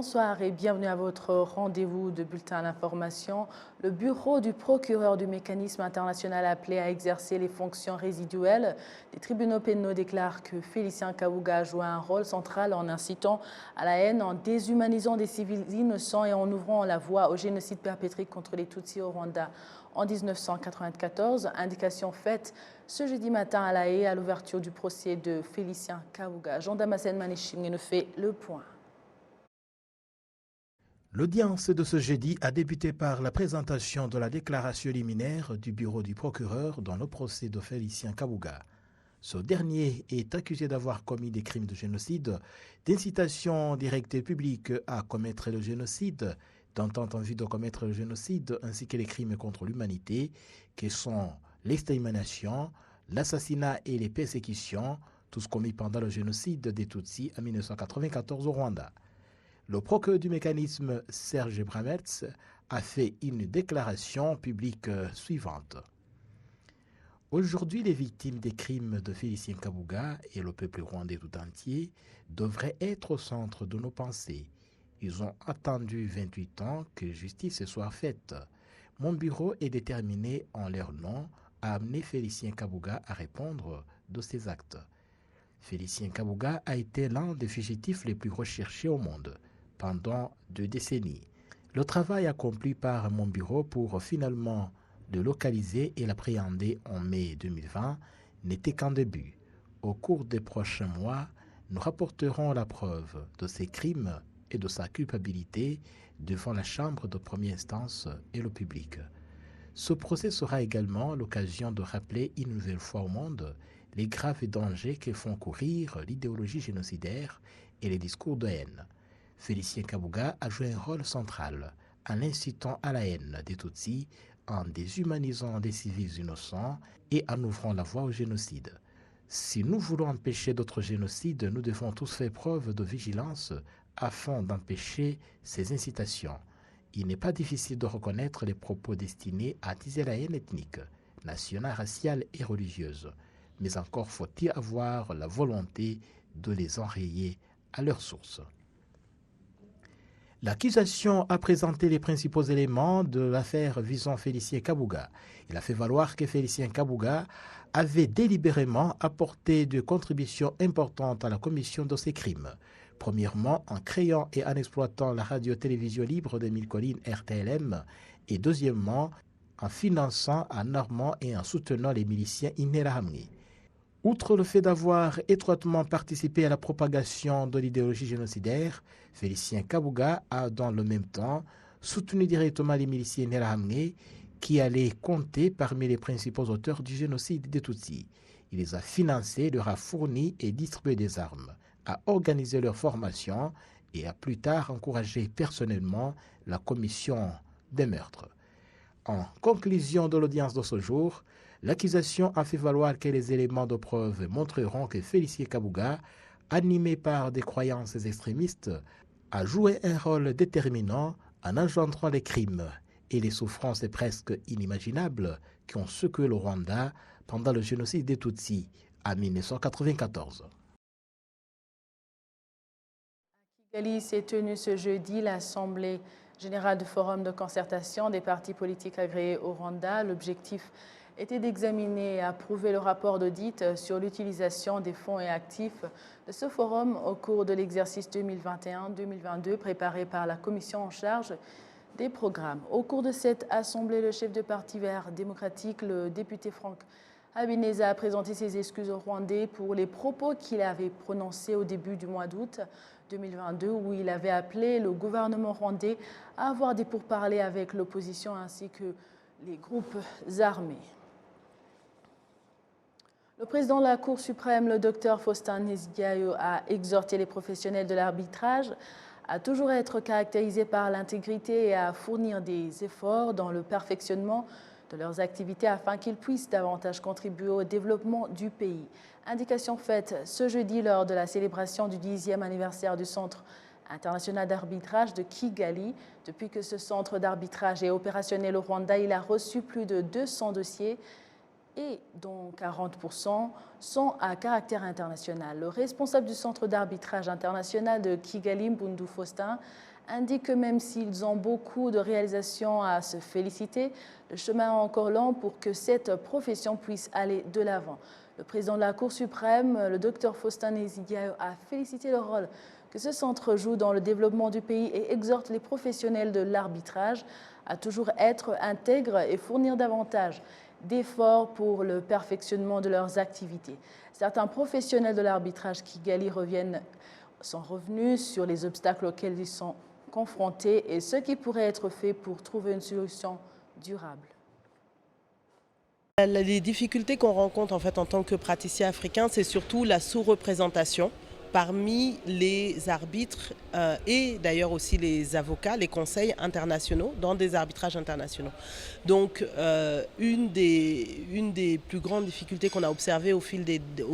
Bonsoir et bienvenue à votre rendez-vous de bulletin d'information. Le bureau du procureur du mécanisme international appelé à exercer les fonctions résiduelles des tribunaux pénaux déclare que Félicien Kabuga a joué un rôle central en incitant à la haine, en déshumanisant des civils innocents et en ouvrant la voie au génocide perpétré contre les Tutsis au Rwanda en 1994. Indication faite ce jeudi matin à La Haye à l'ouverture du procès de Félicien Kabuga. Jean Damascène Manéching nous fait le point. L'audience de ce jeudi a débuté par la présentation de la déclaration liminaire du bureau du procureur dans le procès de Félicien Kabuga. Ce dernier est accusé d'avoir commis des crimes de génocide, d'incitation directe et publique à commettre le génocide, d'entente en vue de commettre le génocide, ainsi que les crimes contre l'humanité, qui sont l'extermination, l'assassinat et les persécutions, tous commis pendant le génocide des Tutsis en 1994 au Rwanda. Le procureur du mécanisme, Serge Bramertz, a fait une déclaration publique suivante. Aujourd'hui, les victimes des crimes de Félicien Kabuga et le peuple rwandais tout entier devraient être au centre de nos pensées. Ils ont attendu 28 ans que justice soit faite. Mon bureau est déterminé en leur nom à amener Félicien Kabuga à répondre de ses actes. Félicien Kabuga a été l'un des fugitifs les plus recherchés au monde pendant 2 décennies. Le travail accompli par mon bureau pour finalement le localiser et l'appréhender en mai 2020 n'était qu'un début. Au cours des prochains mois, nous rapporterons la preuve de ses crimes et de sa culpabilité devant la Chambre de première instance et le public. Ce procès sera également l'occasion de rappeler une nouvelle fois au monde les graves dangers que font courir l'idéologie génocidaire et les discours de haine. Félicien Kabuga a joué un rôle central en incitant à la haine des Tutsis, en déshumanisant des civils innocents et en ouvrant la voie au génocide. Si nous voulons empêcher d'autres génocides, nous devons tous faire preuve de vigilance afin d'empêcher ces incitations. Il n'est pas difficile de reconnaître les propos destinés à attiser la haine ethnique, nationale, raciale et religieuse. Mais encore faut-il avoir la volonté de les enrayer à leur source. L'accusation a présenté les principaux éléments de l'affaire visant Félicien Kabuga. Il a fait valoir que Félicien Kabuga avait délibérément apporté de contributions importantes à la commission de ces crimes. Premièrement, en créant et en exploitant la radio-télévision libre de Mille Collines RTLM, et deuxièmement, en finançant, en armant et en soutenant les miliciens Interahamwe. Outre le fait d'avoir étroitement participé à la propagation de l'idéologie génocidaire, Félicien Kabuga a dans le même temps soutenu directement les miliciens Interahamwe qui allaient compter parmi les principaux auteurs du génocide des Tutsis. Il les a financés, leur a fourni et distribué des armes, a organisé leur formation et a plus tard encouragé personnellement la commission des meurtres. En conclusion de l'audience de ce jour, l'accusation a fait valoir que les éléments de preuve montreront que Félicien Kabuga, animé par des croyances extrémistes, a joué un rôle déterminant en engendrant les crimes et les souffrances presque inimaginables qui ont secoué le Rwanda pendant le génocide des Tutsis en 1994. À Kigali s'est tenue ce jeudi l'Assemblée générale du Forum de concertation des partis politiques agréés au Rwanda. L'objectif était d'examiner et approuver le rapport d'audit sur l'utilisation des fonds et actifs de ce forum au cours de l'exercice 2021-2022 préparé par la commission en charge des programmes. Au cours de cette assemblée, le chef de parti vert démocratique, le député Franck Habineza, a présenté ses excuses aux Rwandais pour les propos qu'il avait prononcés au début du mois d'août 2022 où il avait appelé le gouvernement rwandais à avoir des pourparlers avec l'opposition ainsi que les groupes armés. Le président de la Cour suprême, le docteur Faustin Ndiaye, a exhorté les professionnels de l'arbitrage à toujours être caractérisés par l'intégrité et à fournir des efforts dans le perfectionnement de leurs activités afin qu'ils puissent davantage contribuer au développement du pays. Indication faite ce jeudi lors de la célébration du 10e anniversaire du Centre international d'arbitrage de Kigali. Depuis que ce centre d'arbitrage est opérationnel au Rwanda, il a reçu plus de 200 dossiers et dont 40% sont à caractère international. Le responsable du centre d'arbitrage international de Kigali, Mbundu Faustin, indique que même s'ils ont beaucoup de réalisations à se féliciter, le chemin est encore long pour que cette profession puisse aller de l'avant. Le président de la Cour suprême, le Dr Faustin Nzidiayo, a félicité le rôle que ce centre joue dans le développement du pays et exhorte les professionnels de l'arbitrage à toujours être intègres et fournir davantage d'efforts pour le perfectionnement de leurs activités. Certains professionnels de l'arbitrage Kigali sont revenus sur les obstacles auxquels ils sont confrontés et ce qui pourrait être fait pour trouver une solution durable. Les difficultés qu'on rencontre en tant que praticien africain, c'est surtout la sous-représentation parmi les arbitres et d'ailleurs aussi les avocats, les conseils internationaux dans des arbitrages internationaux. Donc une des plus grandes difficultés qu'on a observées au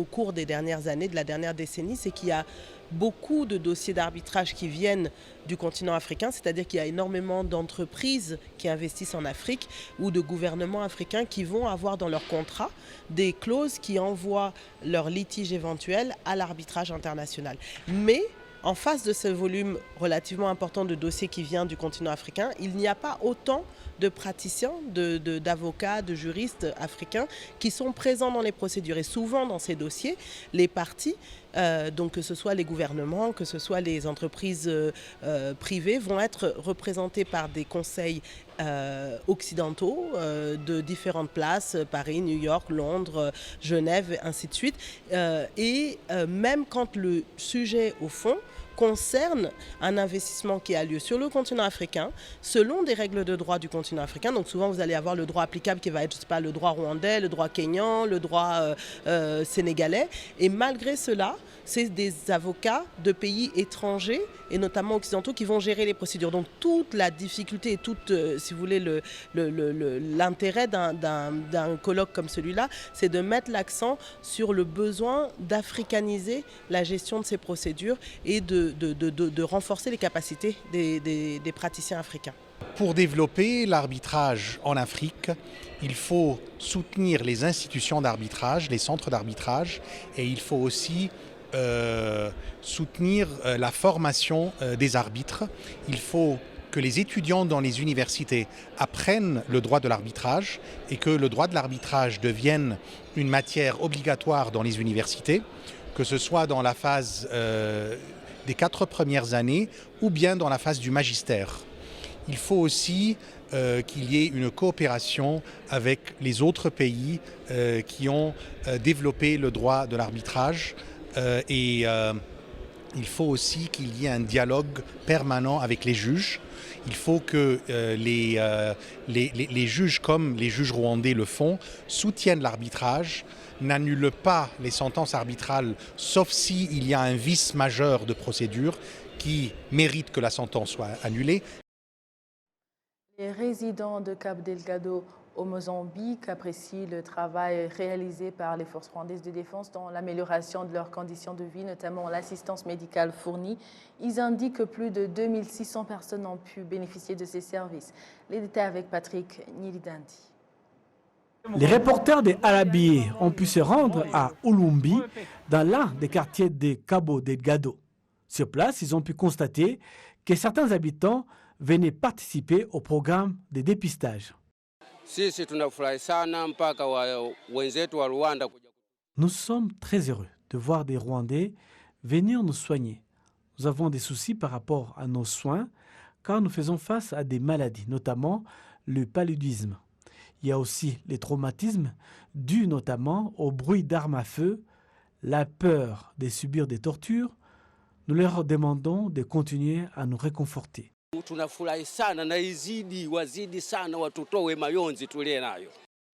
cours des dernières années, de la dernière décennie, c'est qu'il y a beaucoup de dossiers d'arbitrage qui viennent du continent africain, c'est-à-dire qu'il y a énormément d'entreprises qui investissent en Afrique ou de gouvernements africains qui vont avoir dans leur contrat des clauses qui envoient leurs litiges éventuels à l'arbitrage international. Mais en face de ce volume relativement important de dossiers qui vient du continent africain, il n'y a pas autant de praticiens, d'avocats, de juristes africains qui sont présents dans les procédures. Et souvent dans ces dossiers, les parties, donc que ce soit les gouvernements, que ce soit les entreprises privées, vont être représentées par des conseils occidentaux de différentes places, Paris, New York, Londres, Genève, ainsi de suite. Et même quand le sujet, au fond, concerne un investissement qui a lieu sur le continent africain, selon des règles de droit du continent africain. Donc souvent, vous allez avoir le droit applicable qui va être, je sais pas, le droit rwandais, le droit kényan, le droit sénégalais. Et malgré cela, c'est des avocats de pays étrangers et notamment occidentaux qui vont gérer les procédures. Donc toute la difficulté et toute, si vous voulez, l'intérêt d'un colloque comme celui-là, c'est de mettre l'accent sur le besoin d'africaniser la gestion de ces procédures et de renforcer les capacités des praticiens africains. Pour développer l'arbitrage en Afrique, il faut soutenir les institutions d'arbitrage, les centres d'arbitrage, et il faut aussi soutenir la formation des arbitres. Il faut que les étudiants dans les universités apprennent le droit de l'arbitrage et que le droit de l'arbitrage devienne une matière obligatoire dans les universités, que ce soit dans la phase des 4 premières années ou bien dans la phase du magistère. Il faut aussi qu'il y ait une coopération avec les autres pays qui ont développé le droit de l'arbitrage et il faut aussi qu'il y ait un dialogue permanent avec les juges. Il faut que les juges, comme les juges rwandais le font, soutiennent l'arbitrage, n'annulent pas les sentences arbitrales, sauf s'il y a un vice majeur de procédure qui mérite que la sentence soit annulée. Les résidents de Cabo Delgado au Mozambique apprécient le travail réalisé par les forces rwandaises de défense dans l'amélioration de leurs conditions de vie, notamment l'assistance médicale fournie. Ils indiquent que plus de 2600 personnes ont pu bénéficier de ces services. Les détails avec Patrick Nilidandi. Les reporters de Arabié ont pu se rendre à Ulumbi, dans l'un des quartiers de Cabo Delgado. Sur place, ils ont pu constater que certains habitants venaient participer au programme de dépistage. Nous sommes très heureux de voir des Rwandais venir nous soigner. Nous avons des soucis par rapport à nos soins car nous faisons face à des maladies, notamment le paludisme. Il y a aussi les traumatismes dus notamment au bruit d'armes à feu, la peur de subir des tortures. Nous leur demandons de continuer à nous réconforter.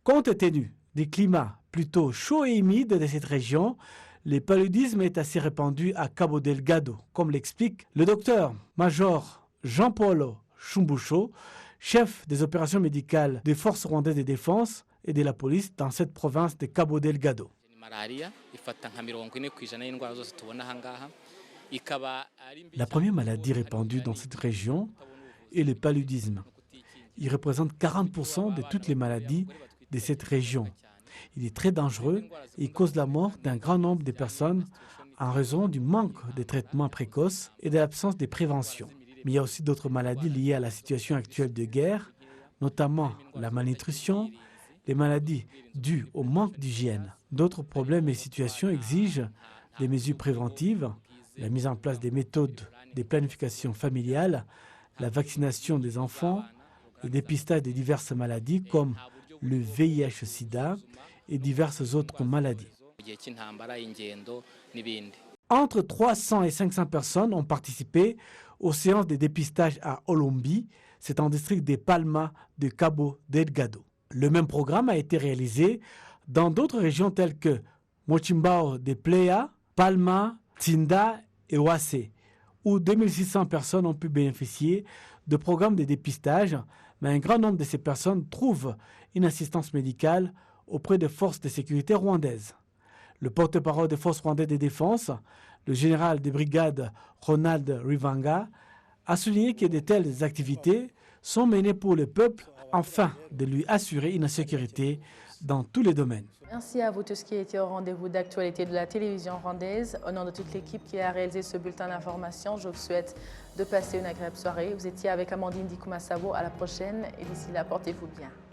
Compte tenu du climat plutôt chaud et humide de cette région, le paludisme est assez répandu à Cabo Delgado, comme l'explique le docteur-major Jean-Paul Shumbusho, chef des opérations médicales des forces rwandaises de défense et de la police dans cette province de Cabo Delgado. La première maladie répandue dans cette région est le paludisme. Il représente 40% de toutes les maladies de cette région. Il est très dangereux et cause la mort d'un grand nombre de personnes en raison du manque de traitements précoces et de l'absence de prévention. Mais il y a aussi d'autres maladies liées à la situation actuelle de guerre, notamment la malnutrition, les maladies dues au manque d'hygiène. D'autres problèmes et situations exigent des mesures préventives, la mise en place des méthodes de planification familiale, la vaccination des enfants, le dépistage de diverses maladies comme le VIH-Sida et diverses autres maladies. Entre 300 et 500 personnes ont participé aux séances de dépistage à Olombi, c'est en district de Palma de Cabo Delgado. Le même programme a été réalisé dans d'autres régions telles que Mochimbao de Playa, Palma, Tinda et Ouassé, où 2600 personnes ont pu bénéficier de programmes de dépistage, mais un grand nombre de ces personnes trouvent une assistance médicale auprès des forces de sécurité rwandaises. Le porte-parole des forces rwandaises de défense, le général de brigade Ronald Rivanga, a souligné que de telles activités sont menées pour le peuple afin de lui assurer une sécurité dans tous les domaines. Merci à vous tous qui étiez au rendez-vous d'actualité de la télévision rwandaise. Au nom de toute l'équipe qui a réalisé ce bulletin d'information, je vous souhaite de passer une agréable soirée. Vous étiez avec Amandine Dikouma-Savo. À la prochaine et d'ici là, portez-vous bien.